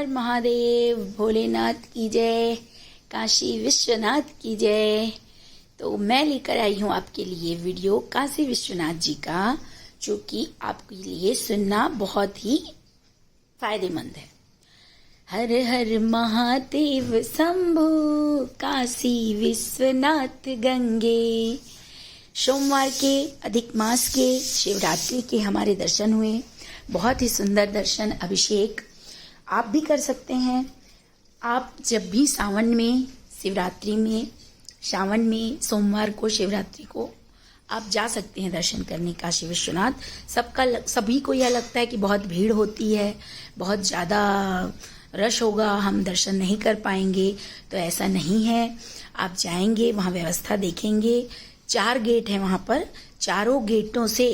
महादेव, भोलेनाथ की जय, काशी विश्वनाथ की जय। तो मैं लेकर आई हूँ आपके लिए वीडियो काशी विश्वनाथ जी का, जो कि आपके लिए सुनना बहुत ही फायदेमंद है। हर हर महादेव शंभु, काशी विश्वनाथ गंगे। सोमवार के अधिक मास के शिवरात्रि के हमारे दर्शन हुए, बहुत ही सुंदर दर्शन, अभिषेक आप भी कर सकते हैं। आप जब भी सावन में, शिवरात्रि में, सावन में सोमवार को, शिवरात्रि को आप जा सकते हैं दर्शन करने काशी विश्वनाथ। सभी को यह लगता है कि बहुत भीड़ होती है, बहुत ज़्यादा रश होगा, हम दर्शन नहीं कर पाएंगे, तो ऐसा नहीं है। आप जाएंगे, वहाँ व्यवस्था देखेंगे। 4 गेट हैं वहाँ पर, चारों गेटों से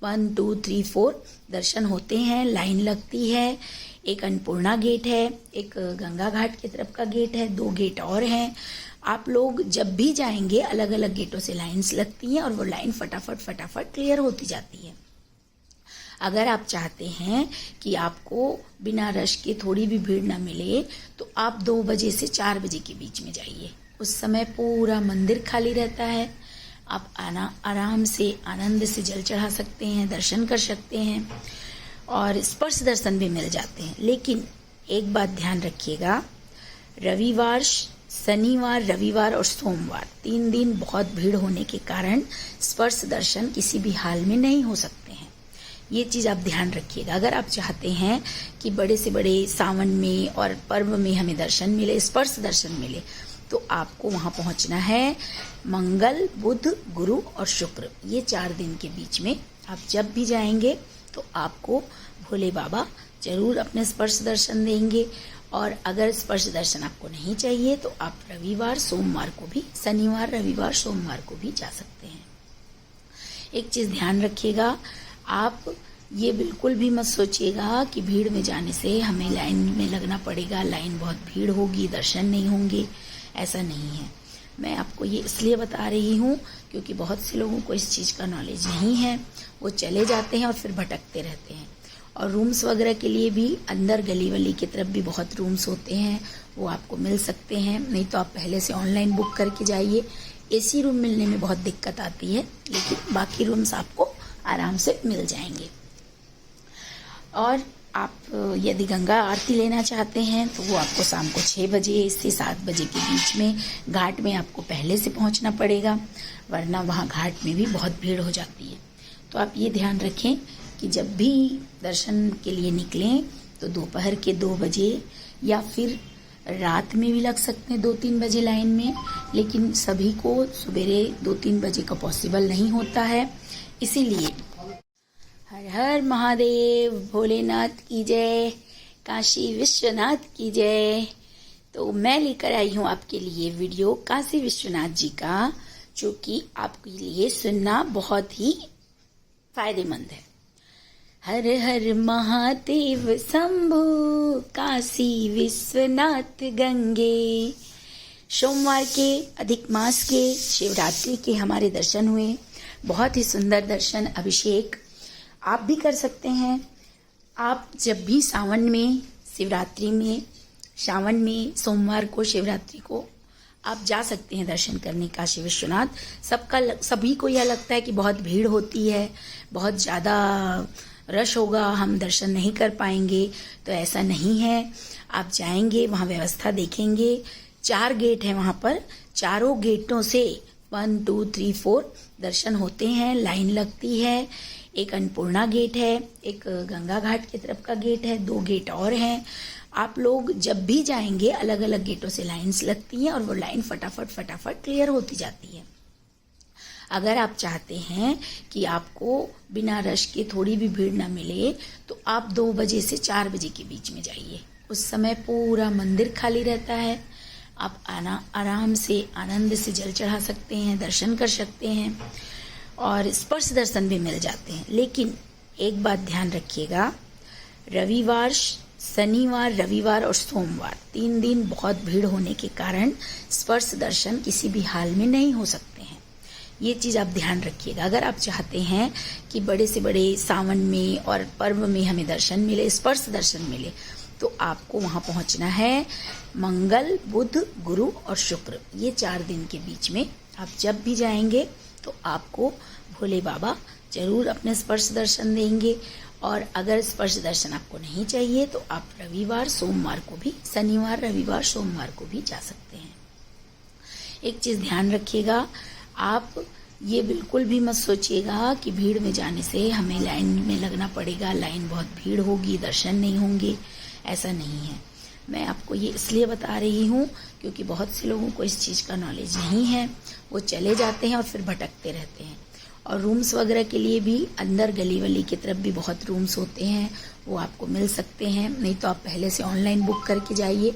1 2 3 4 दर्शन होते हैं, लाइन लगती है। एक अन्नपूर्णा गेट है, एक गंगा घाट की तरफ का गेट है, 2 गेट और हैं। आप लोग जब भी जाएंगे अलग अलग गेटों से लाइंस लगती हैं और वो लाइन फटाफट क्लियर होती जाती है। अगर आप चाहते हैं कि आपको बिना रश के थोड़ी भी भीड़ ना मिले, तो आप 2 बजे से 4 बजे के बीच में जाइए। उस समय पूरा मंदिर खाली रहता है। आप आराम से आनंद से जल चढ़ा सकते हैं, दर्शन कर सकते हैं और स्पर्श दर्शन भी मिल जाते हैं। लेकिन एक बात ध्यान रखिएगा, रविवार, शनिवार, रविवार और सोमवार 3 दिन बहुत भीड़ होने के कारण स्पर्श दर्शन किसी भी हाल में नहीं हो सकते हैं। ये चीज़ आप ध्यान रखिएगा। अगर आप चाहते हैं कि बड़े से बड़े सावन में और पर्व में हमें दर्शन मिले, स्पर्श दर्शन मिले, तो आपको वहाँ पहुँचना है मंगल, बुध, गुरु और शुक्र, ये 4 दिन के बीच में। आप जब भी जाएंगे तो आपको भोले बाबा जरूर अपने स्पर्श दर्शन देंगे। और अगर स्पर्श दर्शन आपको नहीं चाहिए तो आप रविवार, सोमवार को भी, शनिवार, रविवार, सोमवार को भी जा सकते हैं। एक चीज़ ध्यान रखिएगा, आप ये बिल्कुल भी मत सोचिएगा कि भीड़ में जाने से हमें लाइन में लगना पड़ेगा, लाइन बहुत भीड़ होगी, दर्शन नहीं होंगे। ऐसा नहीं है। मैं आपको ये इसलिए बता रही हूँ क्योंकि बहुत से लोगों को इस चीज़ का नॉलेज नहीं है। वो चले जाते हैं और फिर भटकते रहते हैं। और रूम्स वगैरह के लिए भी अंदर गली वली की तरफ भी बहुत रूम्स होते हैं, वो आपको मिल सकते हैं। नहीं तो आप पहले से ऑनलाइन बुक करके जाइए। एसी रूम मिलने में बहुत दिक्कत आती है, लेकिन बाकी रूम्स आपको आराम से मिल जाएंगे। और आप यदि गंगा आरती लेना चाहते हैं तो वो आपको शाम को 6 बजे से 7 बजे के बीच में घाट में आपको पहले से पहुंचना पड़ेगा, वरना वहाँ घाट में भी बहुत भीड़ हो जाती है। तो आप ये ध्यान रखें कि जब भी दर्शन के लिए निकलें तो दोपहर के 2 बजे या फिर रात में भी लग सकते हैं 2-3 बजे लाइन में, लेकिन सभी को सवेरे 2-3 बजे का पॉसिबल नहीं होता है। इसीलिए हर हर महादेव, भोलेनाथ की जय, काशी विश्वनाथ की जय। तो मैं लेकर आई हूँ आपके लिए वीडियो काशी विश्वनाथ जी का, जो कि आपके लिए सुनना बहुत ही फायदेमंद है। हर हर महादेव शंभु, काशी विश्वनाथ गंगे। सोमवार के अधिक मास के शिवरात्रि के हमारे दर्शन हुए, बहुत ही सुंदर दर्शन, अभिषेक आप भी कर सकते हैं। आप जब भी सावन में, शिवरात्रि में, सावन में सोमवार को, शिवरात्रि को आप जा सकते हैं दर्शन करने काशी विश्वनाथ। सभी को यह लगता है कि बहुत भीड़ होती है, बहुत ज़्यादा रश होगा, हम दर्शन नहीं कर पाएंगे, तो ऐसा नहीं है। आप जाएंगे, वहाँ व्यवस्था देखेंगे। 4 गेट हैं वहाँ पर, चारों गेटों से 1 2 3 4 दर्शन होते हैं, लाइन लगती है। एक अन्नपूर्णा गेट है, एक गंगा घाट की तरफ का गेट है, 2 गेट और हैं। आप लोग जब भी जाएंगे अलग अलग गेटों से लाइंस लगती हैं और वो लाइन फटाफट क्लियर होती जाती है। अगर आप चाहते हैं कि आपको बिना रश के थोड़ी भी भीड़ ना मिले, तो आप 2 बजे से 4 बजे के बीच में जाइए। उस समय पूरा मंदिर खाली रहता है। आप आराम से आनंद से जल चढ़ा सकते हैं, दर्शन कर सकते हैं और स्पर्श दर्शन भी मिल जाते हैं। लेकिन एक बात ध्यान रखिएगा, रविवार, शनिवार, रविवार और सोमवार 3 दिन बहुत भीड़ होने के कारण स्पर्श दर्शन किसी भी हाल में नहीं हो सकते हैं। ये चीज़ आप ध्यान रखिएगा। अगर आप चाहते हैं कि बड़े से बड़े सावन में और पर्व में हमें दर्शन मिले, स्पर्श दर्शन मिले, तो आपको वहाँ पहुँचना है मंगल, बुध, गुरु और शुक्र, ये 4 दिन के बीच में। आप जब भी जाएंगे तो आपको भोले बाबा जरूर अपने स्पर्श दर्शन देंगे। और अगर स्पर्श दर्शन आपको नहीं चाहिए तो आप रविवार, सोमवार को भी, शनिवार, रविवार, सोमवार को भी जा सकते हैं। एक चीज़ ध्यान रखिएगा, आप ये बिल्कुल भी मत सोचिएगा कि भीड़ में जाने से हमें लाइन में लगना पड़ेगा, लाइन बहुत भीड़ होगी, दर्शन नहीं होंगे। ऐसा नहीं है। मैं आपको ये इसलिए बता रही हूँ क्योंकि बहुत से लोगों को इस चीज़ का नॉलेज नहीं है। वो चले जाते हैं और फिर भटकते रहते हैं। और रूम्स वगैरह के लिए भी अंदर गली वली की तरफ भी बहुत रूम्स होते हैं, वो आपको मिल सकते हैं। नहीं तो आप पहले से ऑनलाइन बुक करके जाइए।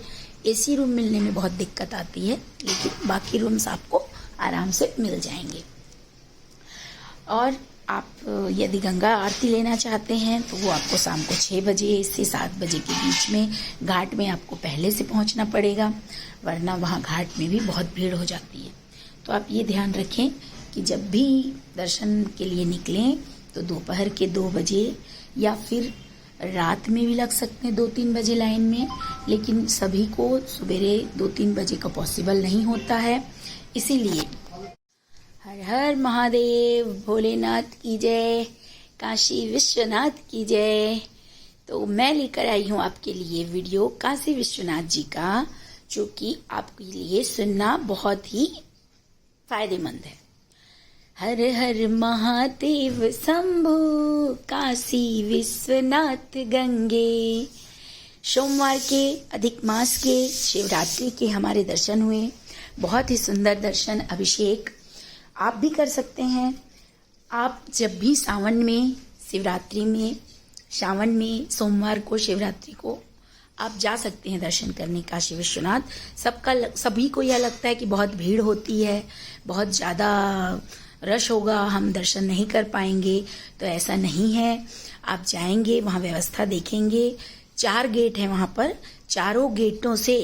एसी रूम मिलने में बहुत दिक्कत आती है, लेकिन बाकी रूम्स आपको आराम से मिल जाएंगे। और आप यदि गंगा आरती लेना चाहते हैं तो वो आपको शाम को 6 बजे से 7 बजे के बीच में घाट में आपको पहले से पहुंचना पड़ेगा, वरना वहाँ घाट में भी बहुत भीड़ हो जाती है। तो आप ये ध्यान रखें कि जब भी दर्शन के लिए निकलें तो दोपहर के 2 बजे या फिर रात में भी लग सकते हैं 2-3 बजे लाइन में, लेकिन सभी को सवेरे 2-3 बजे का पॉसिबल नहीं होता है। इसीलिए हर हर महादेव, भोलेनाथ की जय, काशी विश्वनाथ की जय। तो मैं लेकर आई हूँ आपके लिए वीडियो काशी विश्वनाथ जी का, जो कि आपके लिए सुनना बहुत ही फायदेमंद है। हर हर महादेव शंभु, काशी विश्वनाथ गंगे। सोमवार के अधिक मास के शिवरात्रि के हमारे दर्शन हुए, बहुत ही सुंदर दर्शन, अभिषेक आप भी कर सकते हैं। आप जब भी सावन में, शिवरात्रि में, सावन में सोमवार को, शिवरात्रि को आप जा सकते हैं दर्शन करने काशी विश्वनाथ। सभी को यह लगता है कि बहुत भीड़ होती है, बहुत ज़्यादा रश होगा, हम दर्शन नहीं कर पाएंगे। तो ऐसा नहीं है। आप जाएंगे, वहाँ व्यवस्था देखेंगे। 4 गेट हैं वहाँ पर, चारों गेटों से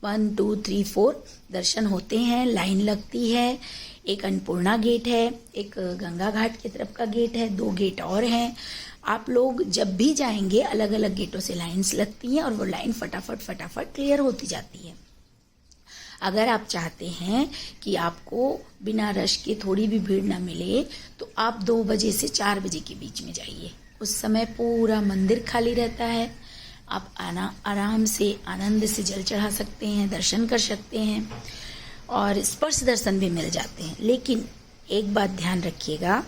1, 2, 3, 4 दर्शन होते हैं, लाइन लगती है। एक अन्नपूर्णा गेट है, एक गंगा घाट की तरफ का गेट है, 2 गेट और हैं। आप लोग जब भी जाएंगे अलग अलग गेटों से लाइन्स लगती हैं और वो लाइन फटाफट क्लियर होती जाती है। अगर आप चाहते हैं कि आपको बिना रश के थोड़ी भी भीड़ ना मिले तो आप 2 बजे से 4 बजे के बीच में जाइए। उस समय पूरा मंदिर खाली रहता है। आप आराम से आनंद से जल चढ़ा सकते हैं, दर्शन कर सकते हैं और स्पर्श दर्शन भी मिल जाते हैं। लेकिन एक बात ध्यान रखिएगा,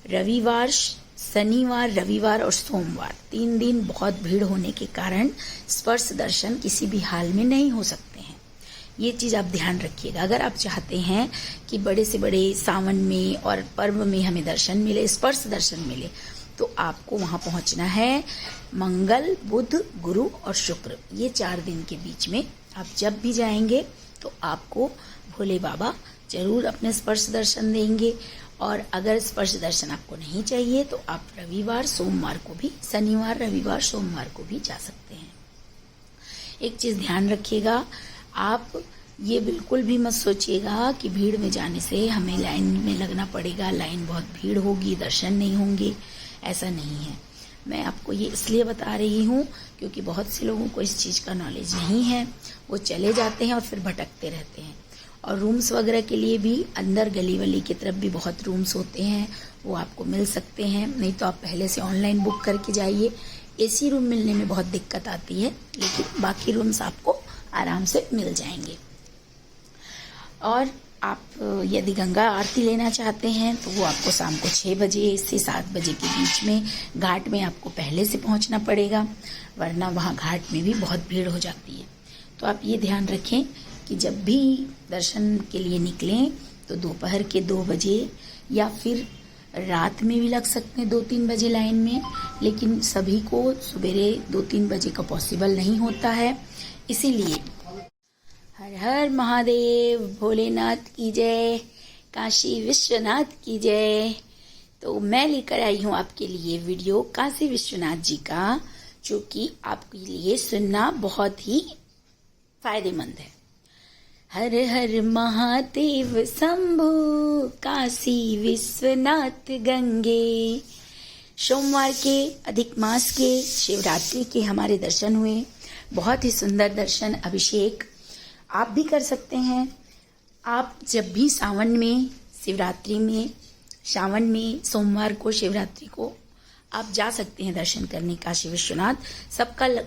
रविवार, शनिवार, रविवार और सोमवार 3 दिन बहुत भीड़ होने के कारण स्पर्श दर्शन किसी भी हाल में नहीं हो सकते हैं। ये चीज़ आप ध्यान रखिएगा। अगर आप चाहते हैं कि बड़े से बड़े सावन में और पर्व में हमें दर्शन मिले, स्पर्श दर्शन मिले, तो आपको वहाँ पहुँचना है मंगल, बुध, गुरु और शुक्र, ये 4 दिन के बीच में। आप जब भी जाएंगे तो आपको भोले बाबा जरूर अपने स्पर्श दर्शन देंगे। और अगर स्पर्श दर्शन आपको नहीं चाहिए तो आप रविवार, सोमवार को भी, शनिवार, रविवार, सोमवार को भी जा सकते हैं। एक चीज़ ध्यान रखिएगा, आप ये बिल्कुल भी मत सोचिएगा कि भीड़ में जाने से हमें लाइन में लगना पड़ेगा, लाइन बहुत भीड़ होगी, दर्शन नहीं होंगे। ऐसा नहीं है। मैं आपको ये इसलिए बता रही हूँ क्योंकि बहुत से लोगों को इस चीज़ का नॉलेज नहीं है। वो चले जाते हैं और फिर भटकते रहते हैं। और रूम्स वगैरह के लिए भी अंदर गली वली की तरफ भी बहुत रूम्स होते हैं, वो आपको मिल सकते हैं। नहीं तो आप पहले से ऑनलाइन बुक करके जाइए। एसी रूम मिलने में बहुत दिक्कत आती है, लेकिन बाकी रूम्स आपको आराम से मिल जाएंगे। और आप यदि गंगा आरती लेना चाहते हैं तो वो आपको शाम को 6 बजे से 7 बजे के बीच में घाट में आपको पहले से पहुंचना पड़ेगा, वरना वहाँ घाट में भी बहुत भीड़ हो जाती है। तो आप ये ध्यान रखें कि जब भी दर्शन के लिए निकलें तो दोपहर के 2 बजे या फिर रात में भी लग सकते हैं 2-3 बजे लाइन में, लेकिन सभी को सवेरे 2-3 बजे का पॉसिबल नहीं होता है। इसीलिए हर हर महादेव, भोलेनाथ की जय, काशी विश्वनाथ की जय। तो मैं लेकर आई हूँ आपके लिए वीडियो काशी विश्वनाथ जी का, जो कि आपके लिए सुनना बहुत ही फायदेमंद है। हर हर महादेव शंभु, काशी विश्वनाथ गंगे। सोमवार के अधिक मास के शिवरात्रि के हमारे दर्शन हुए, बहुत ही सुंदर दर्शन अभिषेक आप भी कर सकते हैं। आप जब भी सावन में, शिवरात्रि में, सावन में सोमवार को, शिवरात्रि को आप जा सकते हैं दर्शन करने काशी विश्वनाथ।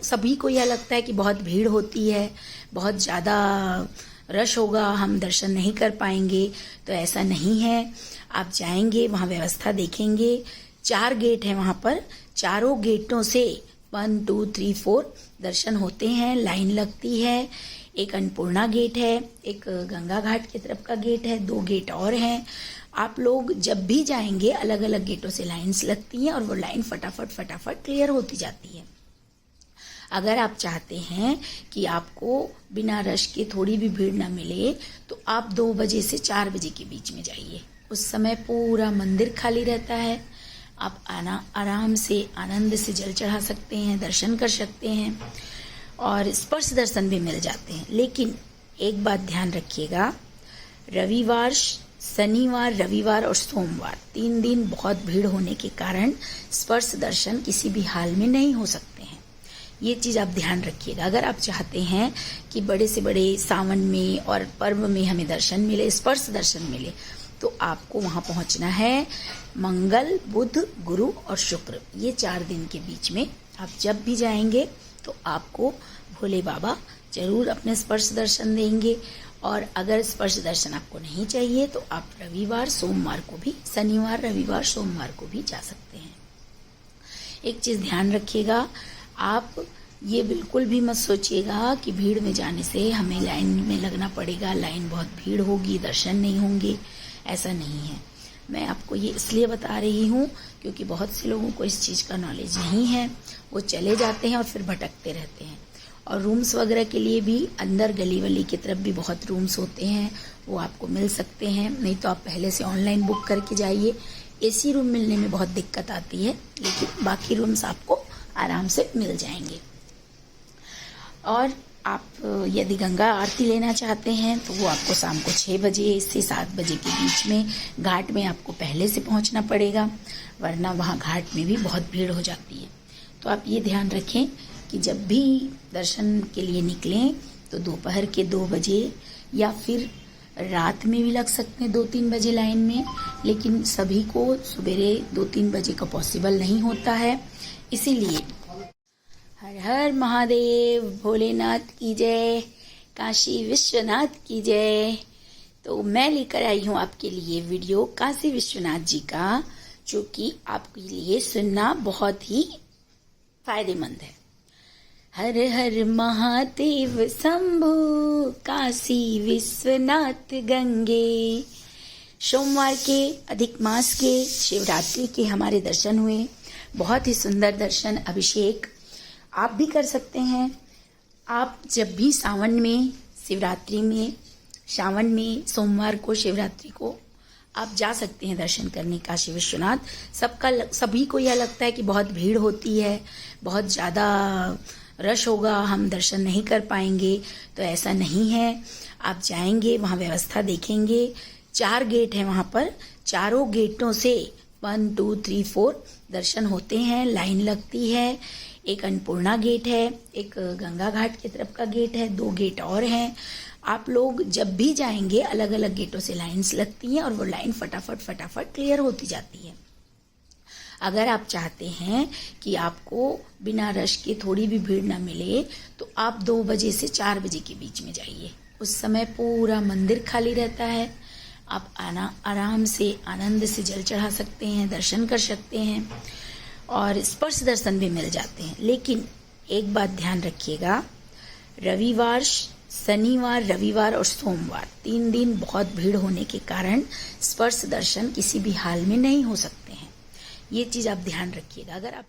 सभी को यह लगता है कि बहुत भीड़ होती है, बहुत ज़्यादा रश होगा, हम दर्शन नहीं कर पाएंगे, तो ऐसा नहीं है। आप जाएंगे, वहाँ व्यवस्था देखेंगे। 4 गेट हैं वहाँ पर, चारों गेटों से 1 2 3 4 दर्शन होते हैं, लाइन लगती है। एक अन्नपूर्णा गेट है, एक गंगा घाट की तरफ का गेट है, 2 गेट और हैं। आप लोग जब भी जाएंगे अलग अलग गेटों से लाइन्स लगती हैं और वो लाइन फटाफट क्लियर होती जाती है। अगर आप चाहते हैं कि आपको बिना रश के थोड़ी भी भीड़ ना मिले, तो आप 2 बजे से 4 बजे के बीच में जाइए। उस समय पूरा मंदिर खाली रहता है। आप आराम से आनंद से जल चढ़ा सकते हैं, दर्शन कर सकते हैं और स्पर्श दर्शन भी मिल जाते हैं। लेकिन एक बात ध्यान रखिएगा, रविवार, शनिवार, रविवार और सोमवार 3 दिन बहुत भीड़ होने के कारण स्पर्श दर्शन किसी भी हाल में नहीं हो सकते हैं। ये चीज़ आप ध्यान रखिएगा। अगर आप चाहते हैं कि बड़े से बड़े सावन में और पर्व में हमें दर्शन मिले, स्पर्श दर्शन मिले, तो आपको वहाँ पहुँचना है मंगल, बुध, गुरु और शुक्र, ये 4 दिन के बीच में। आप जब भी जाएंगे तो आपको भोले बाबा जरूर अपने स्पर्श दर्शन देंगे। और अगर स्पर्श दर्शन आपको नहीं चाहिए तो आप रविवार, सोमवार को भी, शनिवार, रविवार, सोमवार को भी जा सकते हैं। एक चीज़ ध्यान रखिएगा, आप ये बिल्कुल भी मत सोचिएगा कि भीड़ में जाने से हमें लाइन में लगना पड़ेगा, लाइन बहुत भीड़ होगी, दर्शन नहीं होंगे। ऐसा नहीं है। मैं आपको ये इसलिए बता रही हूँ क्योंकि बहुत से लोगों को इस चीज़ का नॉलेज नहीं है। वो चले जाते हैं और फिर भटकते रहते हैं। और रूम्स वगैरह के लिए भी अंदर गली वली की तरफ भी बहुत रूम्स होते हैं, वो आपको मिल सकते हैं। नहीं तो आप पहले से ऑनलाइन बुक करके जाइए। एसी रूम मिलने में बहुत दिक्कत आती है, लेकिन बाकी रूम्स आपको आराम से मिल जाएंगे। और आप यदि गंगा आरती लेना चाहते हैं तो वो आपको शाम को 6 बजे से 7 बजे के बीच में घाट में आपको पहले से पहुंचना पड़ेगा, वरना वहाँ घाट में भी बहुत भीड़ हो जाती है। तो आप ये ध्यान रखें कि जब भी दर्शन के लिए निकलें तो दोपहर के 2 बजे या फिर रात में भी लग सकते हैं 2-3 बजे लाइन में, लेकिन सभी को सवेरे 2-3 बजे का पॉसिबल नहीं होता है। इसीलिए हर हर महादेव, भोलेनाथ की जय, काशी विश्वनाथ की जय। तो मैं लेकर आई हूँ आपके लिए वीडियो काशी विश्वनाथ जी का, जो कि आपके लिए सुनना बहुत ही फायदेमंद है। हर हर महादेव शंभु, काशी विश्वनाथ गंगे। सोमवार के अधिक मास के शिवरात्रि के हमारे दर्शन हुए, बहुत ही सुंदर दर्शन अभिषेक आप भी कर सकते हैं। आप जब भी सावन में, शिवरात्रि में, सावन में सोमवार को, शिवरात्रि को आप जा सकते हैं दर्शन करने काशी विश्वनाथ। सभी को यह लगता है कि बहुत भीड़ होती है, बहुत ज़्यादा रश होगा, हम दर्शन नहीं कर पाएंगे, तो ऐसा नहीं है। आप जाएंगे, वहाँ व्यवस्था देखेंगे। 4 गेट हैं वहाँ पर, चारों गेटों से 1 2 3 4 दर्शन होते हैं, लाइन लगती है। एक अन्नपूर्णा गेट है, एक गंगा घाट की तरफ का गेट है, 2 गेट और हैं। आप लोग जब भी जाएंगे अलग अलग गेटों से लाइन्स लगती हैं और वो लाइन फटाफट क्लियर होती जाती है। अगर आप चाहते हैं कि आपको बिना रश के थोड़ी भी भीड़ ना मिले, तो आप 2 बजे से 4 बजे के बीच में जाइए। उस समय पूरा मंदिर खाली रहता है। आप आराम से आनंद से जल चढ़ा सकते हैं, दर्शन कर सकते हैं और स्पर्श दर्शन भी मिल जाते हैं। लेकिन एक बात ध्यान रखिएगा, रविवार, शनिवार, रविवार और सोमवार 3 दिन बहुत भीड़ होने के कारण स्पर्श दर्शन किसी भी हाल में नहीं हो सकते हैं। ये चीज़ आप ध्यान रखिएगा। अगर आप